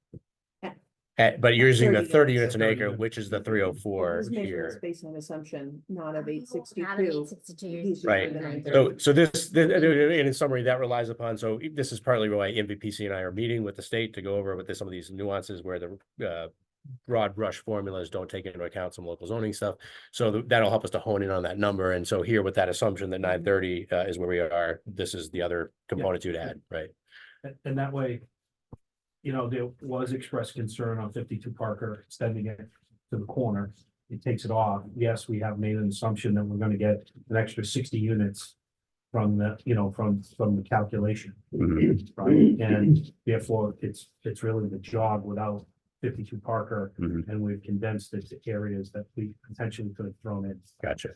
But you're using the 30 30 units. units an acre, which is the 304 He's making this here. based on assumption, not of eight Not of sixty-two. 862. Right. So this, and in summary, that relies upon, so this is partly why MVPC and I are meeting with the state to go over with some of these nuances where the broad brush formulas don't take into account some local zoning stuff. So that'll help us to hone in on that number. And so here with that assumption that 930 is where we are, this is the other component you'd add, right? And that way, there was expressed concern on 52 Parker, extending it to the corner. It takes it off. Yes, we have made an assumption that we're going to get an extra 60 units from the, from the calculation. Right? And therefore, it's really the jog without 52 Parker, and we've condensed it to areas that we potentially could have thrown in. Gotcha.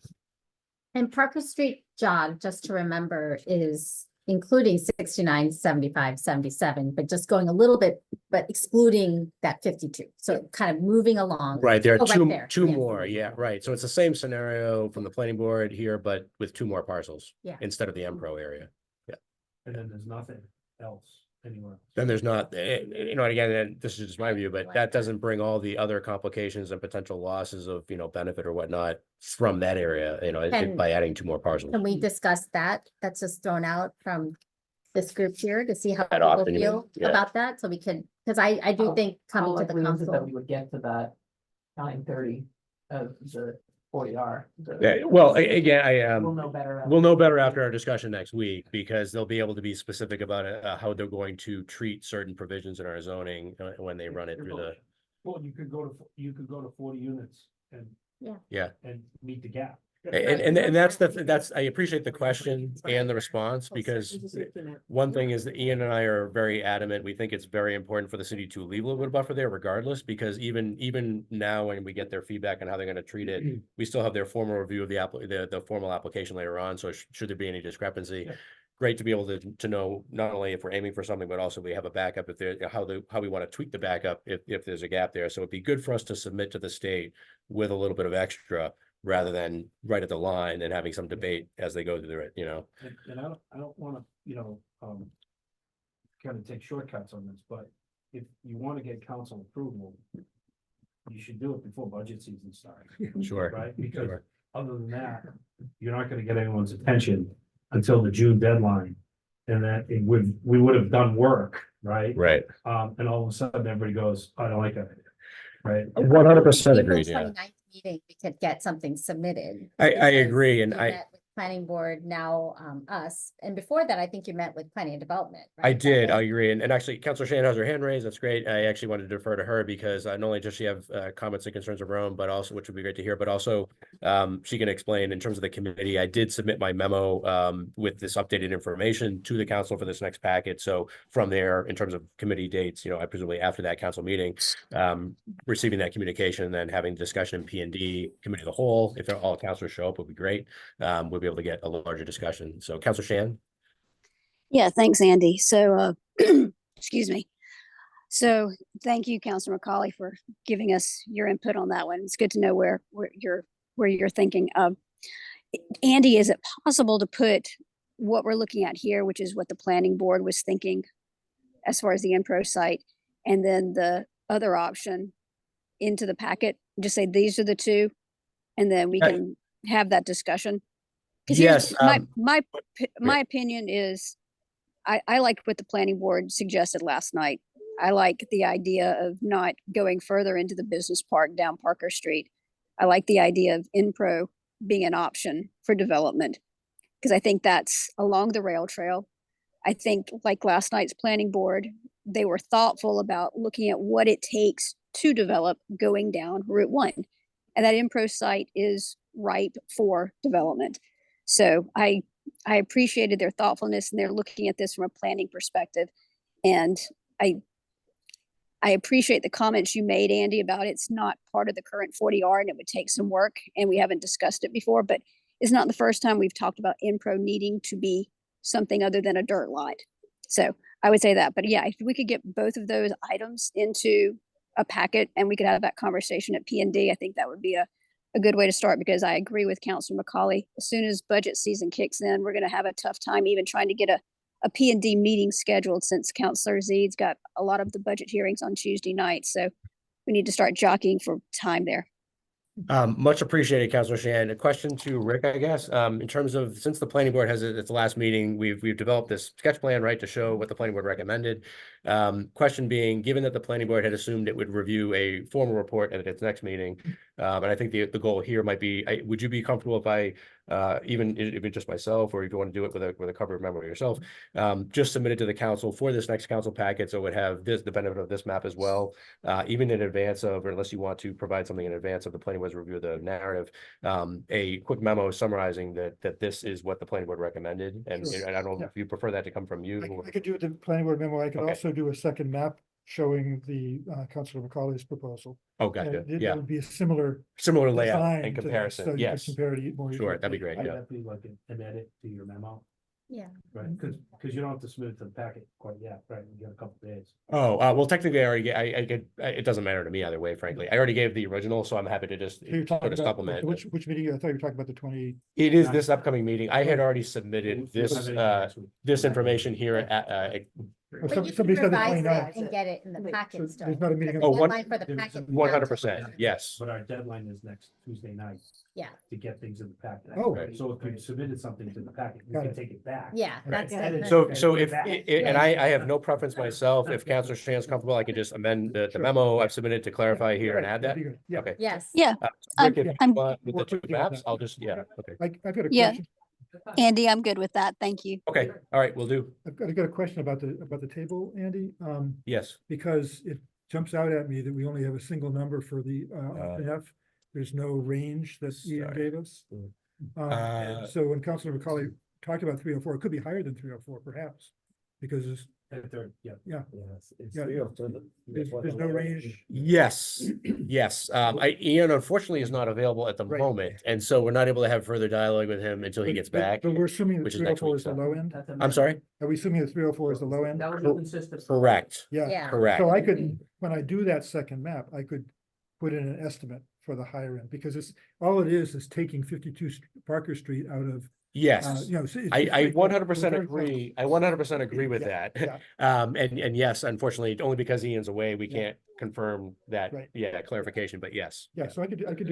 And Parker Street jog, just to remember, is including 69, 75, 77, but just going a little bit, but excluding that 52. So kind of moving along. Right, there are Oh, right two there, yeah. more, yeah, right. So it's the same scenario from the planning board here, but with two more parcels. Yeah. Instead of the MPRO area. And then there's nothing else anywhere else. Then there's not, and again, and this is just my view, but that doesn't bring all the other complications and potential losses of, benefit or whatnot from that area, And- by adding two more parcels. Can we discuss that? That's just thrown out from this group here to see how That people option, you mean? feel Yeah. about that. So we could, because I do think coming to the How likely is it that council. we would get to that 9:30 of the 40R? Yeah, well, again, We'll know better. we'll know better after our discussion next week, because they'll be able to be specific about how they're going to treat certain provisions in our zoning when they run it through the, Well, you could go to 40 units and. Yeah. And meet the gap. and that's, I appreciate the question and the response, because one thing is that Ian and I are very adamant. We think it's very important for the city to leave a little bit of buffer there regardless, because even now when we get their feedback on how they're going to treat it, we still have their formal review of the formal application later on. So should there be any discrepancy, great to be able to know not only if we're aiming for something, but also we have a backup if there, how we want to tweak the backup if there's a gap there. So it'd be good for us to submit to the state with a little bit of extra, rather than right at the line and having some debate as they go through it, And I don't wanna, kind of take shortcuts on this, but if you want to get council approval, you should do it before budget season starts. Sure. Right? Because Sure. other than that, you're not gonna get anyone's attention until the June deadline and that we would have done work, right? Right. And all of a sudden, everybody goes, I don't like it, right? 100% April agreed, yeah. 29th meeting, we could get something submitted. I because agree, and you I- met with Planning board, now us, and before that, I think you met with planning and development. I right? That did, I way- agree, and actually, Councilor Shan has her hand raised, that's great, I actually wanted to defer to her because not only does she have comments and concerns of her own, but also, which would be great to hear, but also she can explain in terms of the committee, I did submit my memo with this updated information to the council for this next packet, so from there, in terms of committee dates, I presumably after that council meeting, receiving that communication and then having discussion in P&D committee of the whole, if all councilors show up would be great, we'll be able to get a larger discussion, so Councilor Shan? Yeah, thanks, Andy. So, excuse me. So thank you, Councilor McCauley, for giving us your input on that one. It's good to know where you're thinking. Andy, is it possible to put what we're looking at here, which is what the planning board was thinking as far as the Impro site, and then the other option into the packet? Just say these are the two, and then we can have that discussion. Yes. My opinion is, I like what the planning board suggested last night. I like the idea of not going further into the business park down Parker Street. I like the idea of Impro being an option for development, because I think that's along the rail trail. I think like last night's planning board, they were thoughtful about looking at what it takes to develop going down Route 1. And that Impro site is ripe for development. So I appreciated their thoughtfulness, and they're looking at this from a planning perspective. And I appreciate the comments you made, Andy, about it's not part of the current 40R and it would take some work, and we haven't discussed it before, but it's not the first time we've talked about Impro needing to be something other than a dirt lot. So I would say that, but yeah, if we could get both of those items into a packet and we could have that conversation at P&D, I think that would be a good way to start, because I agree with Councilor McCauley. As soon as budget season kicks in, we're going to have a tough time even trying to get a P&D meeting scheduled, since Councilor Zed's got a lot of the budget hearings on Tuesday night. So we need to start jockeying for time there. Much appreciated, Councilor Shan. A question to Rick, I guess, in terms of, since the planning board has its last meeting, we've developed this sketch plan, right, to show what the planning board recommended. Question being, given that the planning board had assumed it would review a formal report at its next meeting, and I think the goal here might be, would you be comfortable if I, even if it's just myself, or if you want to do it with a cover memo yourself, just submit it to the council for this next council packet, so it would have the benefit of this map as well, even in advance of, or unless you want to provide something in advance of the planning board's review of the narrative, a quick memo summarizing that this is what the planning board recommended, and Sure. I don't know if you prefer that to come from you. I could do it the planning board memo. I could Okay. also do a second map showing the Councilor McCauley's proposal. Oh, gotcha. And it Yeah, would be a similar layout design and to this, comparison. so you could Yes, compare it more sure, easily. that'd be great. I'd Yeah. have to like an edit to your memo, Yeah. right? Because you don't have to submit it to the packet quite yet, right? You got a couple days. Oh, well, technically, I already it doesn't matter to me either way, frankly. I already gave the original, so I'm happy to just So you're sort talking of about, supplement. which meeting? I thought you were talking about the 20. It is this upcoming meeting. I had already submitted this, Submitted next week. this information here at, Oh, But you can somebody said the revise 29th. it and get it in the So packet still. there's not a meeting The on- Oh, one- deadline for the packet. 100%, yes. But our deadline is next Tuesday night Yeah, to get things in the packet. Oh. Right, so if you submitted something to the packet, you Got can it. take it back. yeah, that's. Right. the- So if, Back. and I have no preference myself, if Councilor Shan's comfortable, I can just amend the Sure. memo I've submitted to clarify here and Right, add that. that'd be good. Yeah, Okay. Yes. Yeah, Rick, if you I'm- want with the Work two with you on maps, that. I'll just, yeah, okay. I've got a Yeah. question. Andy, I'm good with that. Thank you. Okay, all right, we'll do. I've got a question about the table, Andy. Yes. Because it jumps out at me that we only have a single number for the option F. There's no range that Ian sorry. gave us. So when Councilor McCauley talked about 304, it could be higher than 304 perhaps, because it's, Yeah. yeah, It's Yeah. 302. there's no range. Yes, yes. Ian unfortunately is not available at the Right. moment, and so we're not able to have further dialogue with him until he gets back. But we're assuming that which is next 304 week, is the so. low end? I'm sorry? Are we assuming that 304 is the low end? That would be consistent. Correct, Yeah, Yeah. correct. so I could, when I do that second map, I could put in an estimate for the higher end, because all it is taking 52 Parker Street out of Yes, You know, so it's I straightforward. 100% Very agree. I 100% agree with Yeah, that. yeah. And yes, unfortunately, only because Ian's away, we Yeah. can't confirm that, Right. yeah, clarification, but yes. Yeah, so I could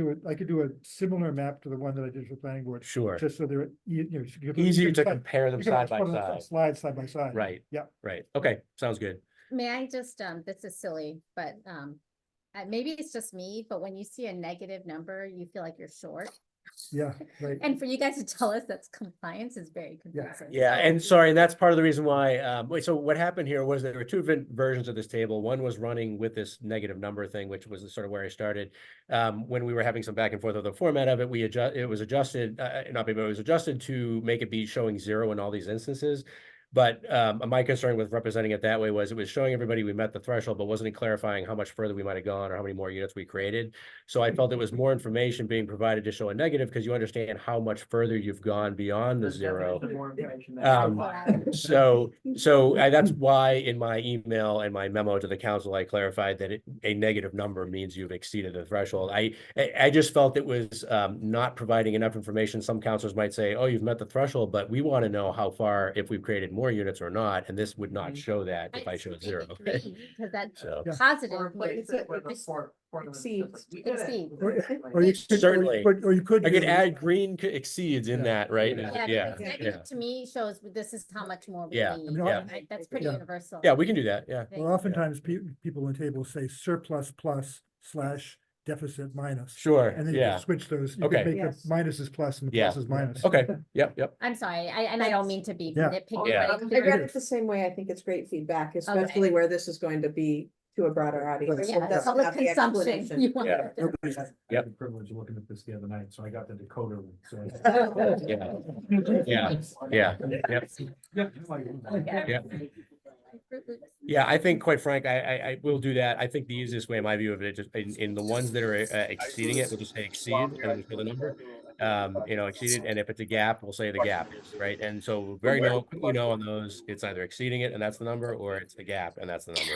do a similar map to the one that I did for planning board. Sure. Just so they're, you know. you can- Easier you to can compare them you can side by put a side. Slide side by side. Right. Yeah. Right. Okay, sounds good. May I just, this is silly, but, maybe it's just me, but when you see a negative number, you feel like you're short. Yeah, right. And for you guys to tell us that's compliance is very Yeah. confusing. Yeah, and sorry, and that's part of the reason why, so what happened here was there were two different versions of this table. One was running with this negative number thing, which was sort of where I started. When we were having some back and forth of the format of it, it was adjusted, it was adjusted to make it be showing 0 in all these instances. But my concern with representing it that way was it was showing everybody we met the threshold, but wasn't clarifying how much further we might have gone or how many more units we created. So I felt it was more information being provided to show a negative because you understand how much further you've gone beyond the There's 0. definitely more information there. That's why in my email and my memo to the council, I clarified that a negative number means you've exceeded the threshold. I just felt it was not providing enough information. Some councilors might say, oh, you've met the threshold, but we want to know how far, if we've created more units or not, and this would not show that if I showed 0. Because that's So Yeah. positive. Or replace it with a Exceeds. We did it. Exceeds. Or you could, Certainly. or you could. I could do- add green exceeds in Yeah. that, right? Yeah, Yeah, because negative to me shows this is how much more we Yeah, need. I mean, yeah. Right? That's pretty Yeah. universal. yeah, we can do that, yeah. Well, oftentimes people in tables say surplus plus / deficit minus. Sure, And then you yeah, can switch those. You Okay. can make Yes. the minuses plus and the Yeah. pluses minus. okay, yep. I'm sorry, and I don't mean to be Yeah. nitpicky. Yeah. but I it- read it the same way. I think it's great feedback, especially where this is going to be to a broader audience. Yeah, That's public not the consumption. explanation. You want Yeah. it. I had Yep. the privilege of looking at this the other night, so I got the decoder. So. Yeah, yeah, yep. Yeah, I think quite frank, I will do that. I think the easiest way, in my view of it, just in the ones that are exceeding it, we'll just say exceed and then we'll show the number. Exceeded, and if it's a gap, we'll say the gap is, right? And so quickly know on those, it's either exceeding it and that's the number, or it's the gap and that's the number.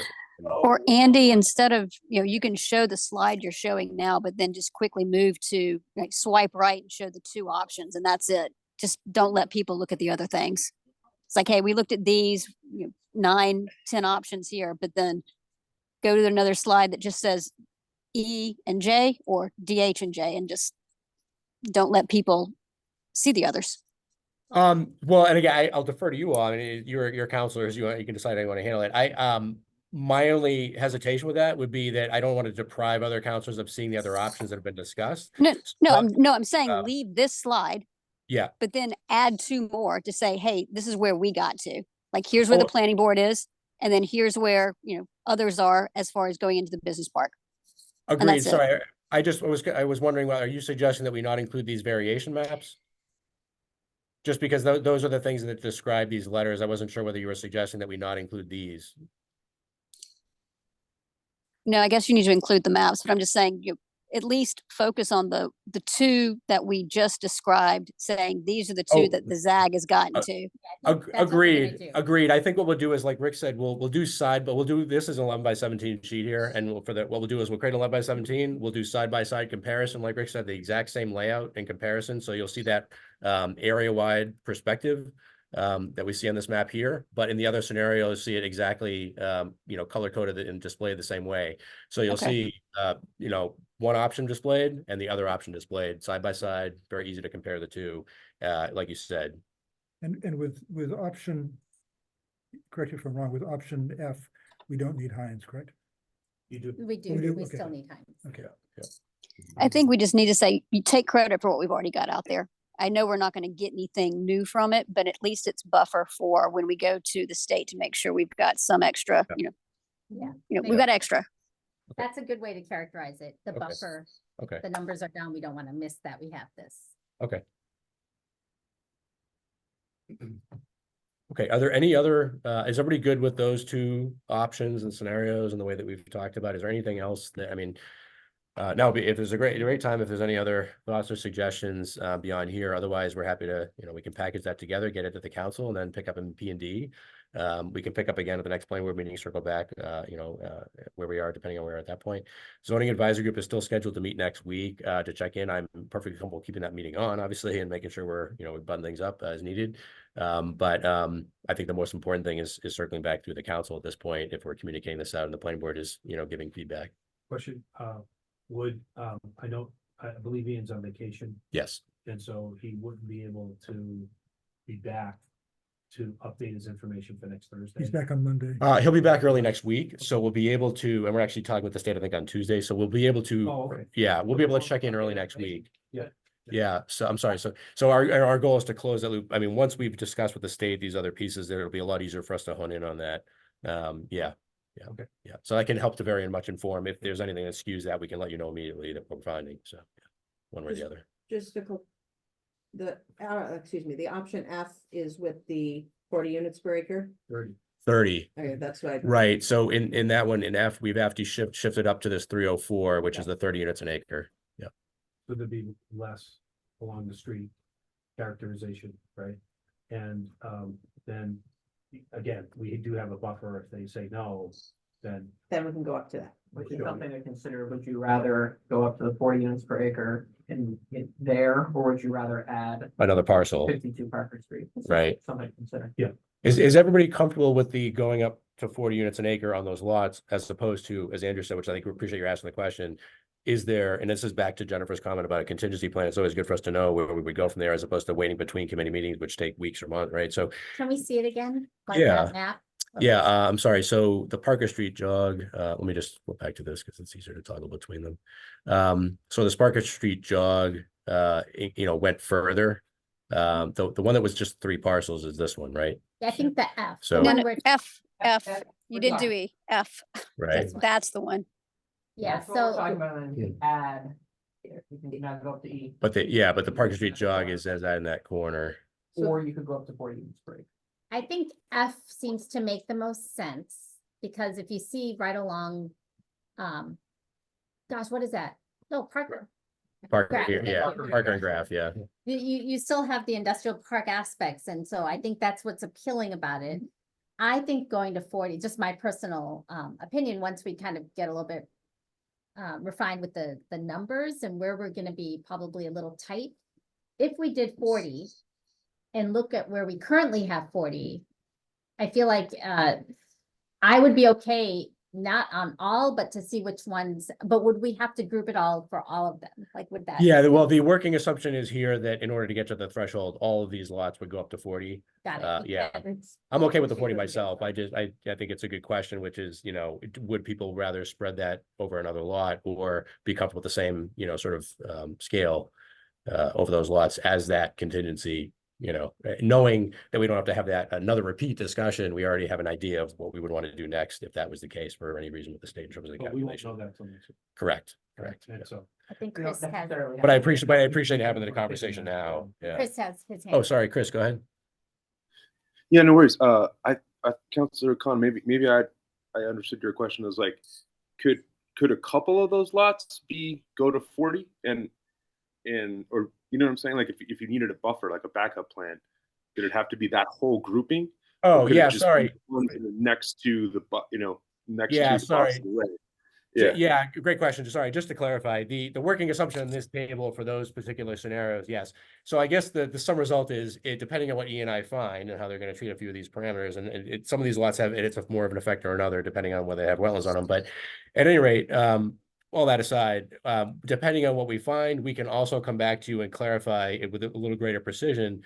Or Andy, instead of, you can show the slide you're showing now, but then just quickly move to like swipe right and show the 2 options and that's it. Just don't let people look at the other things. It's like, hey, we looked at these 9, 10 options here, but then go to another slide that just says E and J or DH and J and just don't let people see the others. Well, and again, I'll defer to you all. I mean, your counselors, you can decide how you want to handle it. My only hesitation with that would be that I don't want to deprive other counselors of seeing the other options that have been discussed. I'm saying uh, leave this slide, Yeah, but then add 2 more to say, hey, this is where we got to. Like, here's where the planning board is, and then here's where, others are as far as going into the business park. agreed. that's it. Sorry, I was wondering, are you suggesting that we not include these variation maps? Just because those are the things that describe these letters. I wasn't sure whether you were suggesting that we not include these. No, I guess you need to include the maps, but I'm just saying you at least focus on the 2 that we just described, saying these are the 2 Oh. that the ZAG has gotten to. That's what we're gonna do. Agreed. I think what we'll do is, like Rick said, we'll do but we'll do, this is an 11 by 17 sheet here. And what we'll do is we'll create an 11 by 17. We'll do side by side comparison. Like Rick said, the exact same layout and comparison. So you'll see that area wide perspective that we see on this map here, but in the other scenarios, see it exactly, color coded and displayed the same way. So you'll Okay. see, one option displayed and the other option displayed side by side. Very easy to compare the two, like you said. And with option, correct me if I'm wrong, with option F, we don't need Hines, correct? You do. We do? We Okay. still need time. Okay. I think we just need to say, you take credit for what we've already got out there. I know we're not going to get anything new from it, but at least it's buffer for when we go to the state to make sure we've got some extra, Yeah. we've got extra. That's a good way to characterize it. The Okay. buffer, Okay. the numbers are down. We don't want to miss that we have this. Okay. Okay, are there any other, is everybody good with those 2 options and scenarios and the way that we've talked about? Is there anything else that, Now, if there's a great time, if there's any other thoughts or suggestions beyond here, otherwise we're happy to, we can package that together, get it to the council and then pick up in P&D. We can pick up again at the next planning board meeting, circle back, where we are, depending on where we're at that point. Zoning advisory group is still scheduled to meet next week to check in. I'm perfectly comfortable keeping that meeting on, obviously, and making sure we're, we button things up as needed. But I think the most important thing is circling back through the council at this point, if we're communicating this out and the planning board is, giving feedback. Question, I believe Ian's on vacation, Yes. and so he wouldn't be able to be back to update his information for next Thursday. He's back on Monday. He'll be back early next week, so we'll be able to, and we're actually talking with the state, I think, on Tuesday, so we'll be able to, Oh, okay. yeah, we'll be able to check in early next week. Yeah. Yeah, so I'm sorry, so our goal is to close that loop. I mean, once we've discussed with the state these other pieces, it'll be a lot easier for us to hone in on that. Yeah. Okay. Yeah, so I can help to very much inform. If there's anything that skews that, we can let you know immediately that we're finding, so, yeah, one way or the other. Just the option F is with the 40 units per acre. 30. Okay, that's what I. Right, so in that one, in F, we've actually shifted up to this 304, which is the 30 units an acre. Yeah. So there'd be less along the street characterization, right? And then again, we do have a buffer. If they say no, then Then we can go up to that. Which is something to consider. Would you rather go up to the 40 units per acre and get there, or would you rather add Another parcel, 52 Parker Street? This is right? Something to consider. Is everybody comfortable with the going up to 40 units an acre on those lots, as opposed to, as Andrew said, which I think we appreciate you asking the question, is there, and this is back to Jennifer's comment about a contingency plan, it's always good for us to know where we would go from there, as opposed to waiting between committee meetings, which take weeks or months, right? So, Can we see it again? Like Yeah. that map? yeah, I'm sorry. So the Parker Street jog, let me just go back to this because it's easier to toggle between them. So the Parker Street jog, went further. The one that was just 3 parcels is this one, right? I think the F. So- the No, one no, where- F, F, you didn't do E, F, Right. that's the one. Yeah, That's what we're so talking about, and then add, you can now go up to E, But the Parker Street jog is as that in that corner. or you could go up to 40 units per acre. I think F seems to make the most sense, because if you see right along, gosh, what is that? No, Parker. Parker, Graph. yeah, Parker and Graph, yeah. You still have the industrial park aspects, and so I think that's what's appealing about it. I think going to 40, just my personal opinion, once we kind of get a little bit refined with the numbers and where we're gonna be probably a little tight. If we did 40 and look at where we currently have 40, I feel like I would be okay, not on all, but to see which ones, but would we have to group it all for all of them? Like, would that? Yeah, well, the working assumption is here that in order to get to the threshold, all of these lots would go up to 40. Got it. Yeah. I'm okay with the 40 myself. I think it's a good question, which is, would people rather spread that over another lot or be comfortable with the same, sort of scale over those lots as that contingency, knowing that we don't have to have that another repeat discussion. We already have an idea of what we would want to do next if that was the case for any reason with the state in terms of the but we won't know calculation. that till next week. Correct. And so, I think We don't Chris has, necessarily But I have to- appreciate having the conversation now. Yeah. Chris has his hand. Oh, sorry, Chris, go ahead. Yeah, no worries. Councilor Khan, maybe I understood your question as like, could a couple of those lots go to 40 and or you know what I'm saying? Like if you needed a buffer, like a backup plan, did it have to be that whole grouping? Oh, Or could it yeah, just sorry. be one next to the next Yeah, to the sorry. parcel away? Yeah, great question. Sorry, just to clarify, the working assumption on this table for those particular scenarios, yes. So I guess the sum result is depending on what E and I find and how they're going to treat a few of these parameters, and some of these lots have it's more of an effect or another depending on whether they have wetlands on them. But at any rate, all that aside, depending on what we find, we can also come back to you and clarify it with a little greater precision.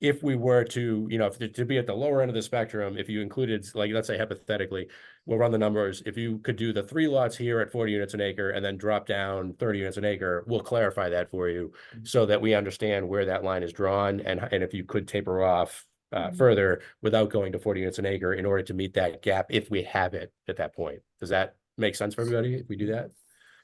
If we were to, to be at the lower end of the spectrum, if you included, like, let's say hypothetically, we'll run the numbers. If you could do the 3 lots here at 40 units an acre and then drop down 30 units an acre, we'll clarify that for you so that we understand where that line is drawn and if you could taper off further without going to 40 units an acre in order to meet that gap if we have it at that point. Does that make sense for everybody if we do that?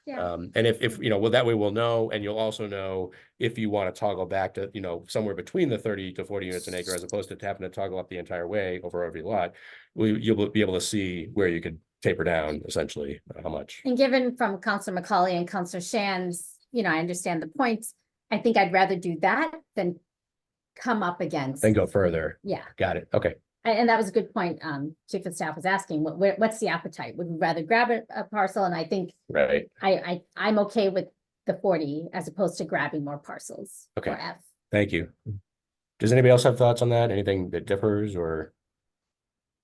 Yeah. And if well, that way we'll know, and you'll also know if you want to toggle back to, somewhere between the 30 to 40 units an acre, as opposed to having to toggle up the entire way over every lot, you'll be able to see where you could taper down essentially, how much? And given from Counselor McCauley and Counselor Shands, I understand the points. I think I'd rather do that than come up against. Then go further. Yeah. Got it. Okay. And that was a good point. Chief of Staff was asking, what's the appetite? Would we rather grab a parcel? And I think Right. I'm okay with the 40 as opposed to grabbing more parcels. Okay. For F. Thank you. Does anybody else have thoughts on that? Anything that differs or?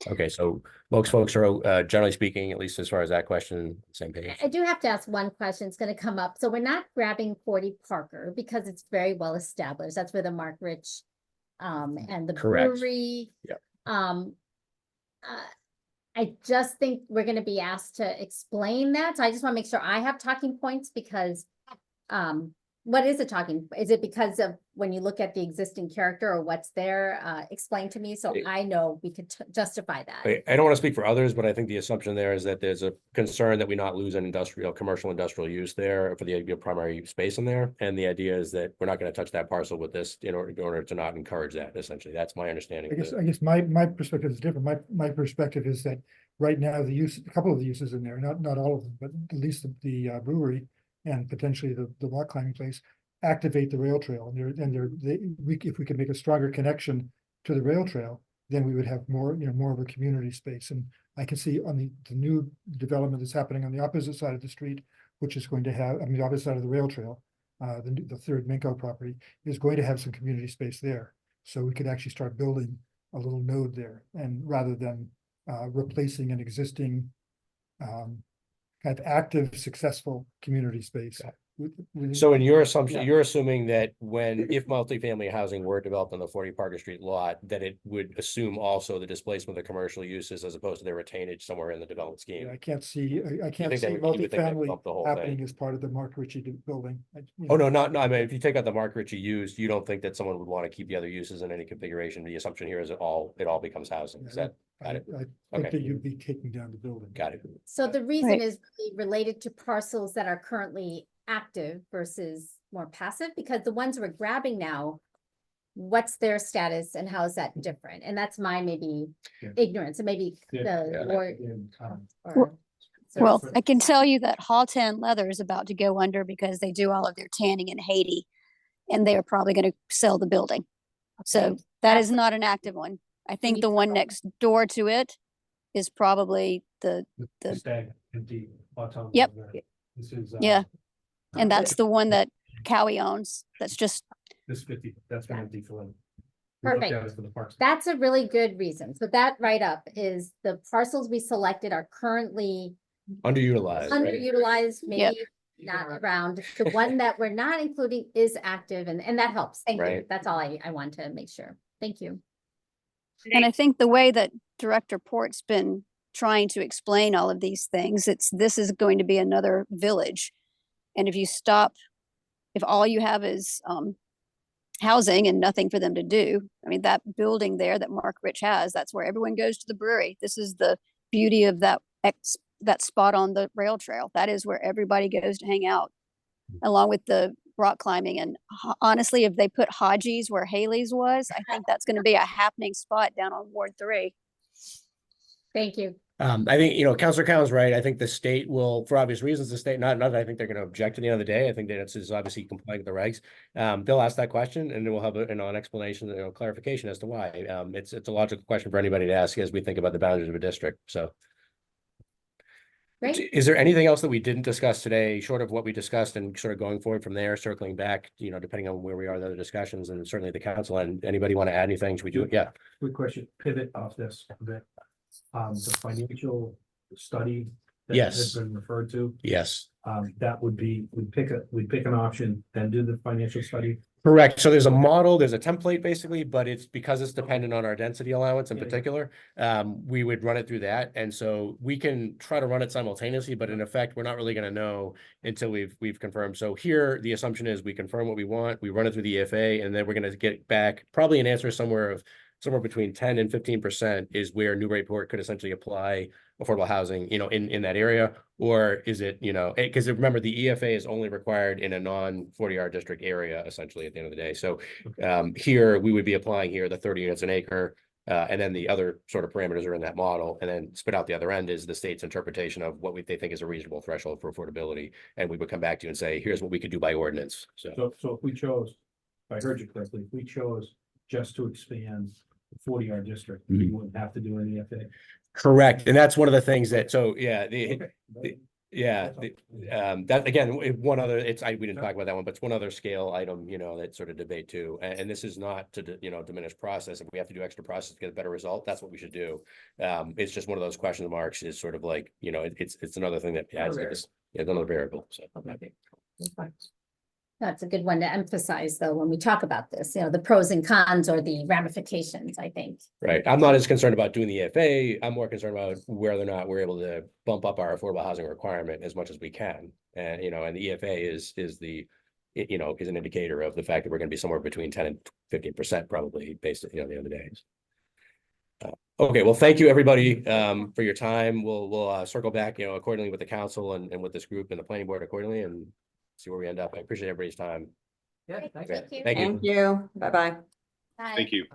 Okay, so most folks are generally speaking, at least as far as that question, same page. I do have to ask one question. It's going to come up. So we're not grabbing 40 Parker because it's very well established. That's where the Mark Rich and the Correct. brewery. Yeah. I just think we're going to be asked to explain that. So I just want to make sure I have talking points because what is is it because of when you look at the existing character or what's there? Explain to me so I know we could justify that. I don't want to speak for others, but I think the assumption there is that there's a concern that we not lose an commercial industrial use there for the primary space in there. And the idea is that we're not going to touch that parcel with this in order to not encourage that, essentially. That's my understanding. I guess my perspective is different. My perspective is that right now a couple of the uses in there, not all of them, but at least the brewery and potentially the rock climbing place activate the rail trail. If we could make a stronger connection to the rail trail, then we would have more of a community space. And I can see on the new development that's happening on the opposite side of the street, which is going to have, the opposite side of the rail trail, the third Minko property is going to have some community space there. So we could actually start building a little node there, and rather than replacing an existing kind of active, successful community space. So in your assumption, you're assuming that if multifamily housing were developed on the 40 Parker Street lot, that it would assume also the displacement of the commercial uses as opposed to their retainage somewhere in the development scheme. I can't see you would think multifamily bump the whole happening thing? as part of the Mark Ritchie building. Oh, no, no. I mean, if you take out the Mark Ritchie use, you don't think that someone would want to keep the other uses in any configuration. The assumption here is it all becomes housing. Is that? Got it. I think that you'd be taking down the building. Got it. So the reason Right. is really related to parcels that are currently active versus more passive, because the ones we're grabbing now, what's their status and how is that different? And that's my maybe ignorance, and maybe the board. Well, I can tell you that Hall 10 Leather is about to go under because they do all of their tanning in Haiti, and they are probably going to sell the building. So that is not an active one. I think the one next door to it is probably the Stag empty. Autumn Yep. there. This is yeah, and that's the one that Cowie owns. That's just this 50. That's been empty for them. Perfect. That's a really good reason. So that write-up is the parcels we selected are currently Underutilized. Right? underutilized, maybe Yep. not around. The one that we're not including is active, and that helps. Thank you. Right. That's all I want to make sure. Thank you. And I think the way that Director Port's been trying to explain all of these things, this is going to be another village. And if all you have is housing and nothing for them to do, I mean, that building there that Mark Rich has, that's where everyone goes to the brewery. This is the beauty of that spot on the rail trail. That is where everybody goes to hang out, along with the rock climbing. And honestly, if they put Haji's where Haley's was, I think that's going to be a happening spot down on Ward 3. Thank you. I think, Councilor Cowan's right. I think the state will, for obvious reasons, the state, not that I think they're going to object at the end of the day. I think that it's obviously complying with the regs. They'll ask that question and then we'll have an explanation, clarification as to why. It's a logical question for anybody to ask as we think about the boundaries of a district. So. Great. Is there anything else that we didn't discuss today, short of what we discussed and sort of going forward from there, circling back, depending on where we are in the other discussions and certainly the council, and anybody want to add anything? Should we do it? Yeah. Quick question, pivot off this a bit. The financial study that Yes. has been referred to, Yes. that would be, we'd pick an option, then do the financial study. Correct. So there's a model, there's a template basically, but because it's dependent on our density allowance in particular, we would run it through that. And so we can try to run it simultaneously, but in effect, we're not really going to know until we've confirmed. So here, the assumption is we confirm what we want, we run it through the EFA, and then we're going to get back probably an answer somewhere between 10 and 15% is where Newburyport could essentially apply affordable housing, in that area. Or is it, because remember the EFA is only required in a non-40R district area, essentially at the end of the day. So here we would be applying here the 30 units an acre. And then the other sort of parameters are in that model, and then spit out the other end is the state's interpretation of what they think is a reasonable threshold for affordability. And we would come back to you and say, here's what we could do by ordinance. So, So if we chose, if I heard you correctly, if we chose just to expand the 40R district, we wouldn't have to do any FA. correct. And that's one of the things that, so yeah, Okay. yeah, that again, one other, we didn't talk about that one, but it's one other scale item, that sort of debate too. And this is not to, diminish process. If we have to do extra process to get a better result, that's what we should do. It's just one of those question marks is sort of like, it's another thing that adds to this, another variable, so. That's a good one to emphasize, though, when we talk about this, the pros and cons or the ramifications, I think. Right. I'm not as concerned about doing the FA. I'm more concerned about whether or not we're able to bump up our affordable housing requirement as much as we can. And, and the EFA is an indicator of the fact that we're going to be somewhere between 10 and 15% probably based at, the end of the day. Okay, well, thank you, everybody, for your time. We'll circle back, accordingly with the council and with this group and the planning board accordingly and see where we end up. I appreciate everybody's time. Yeah, thank Great. you. Thank you. Thank you. Bye-bye. Bye. Thank you.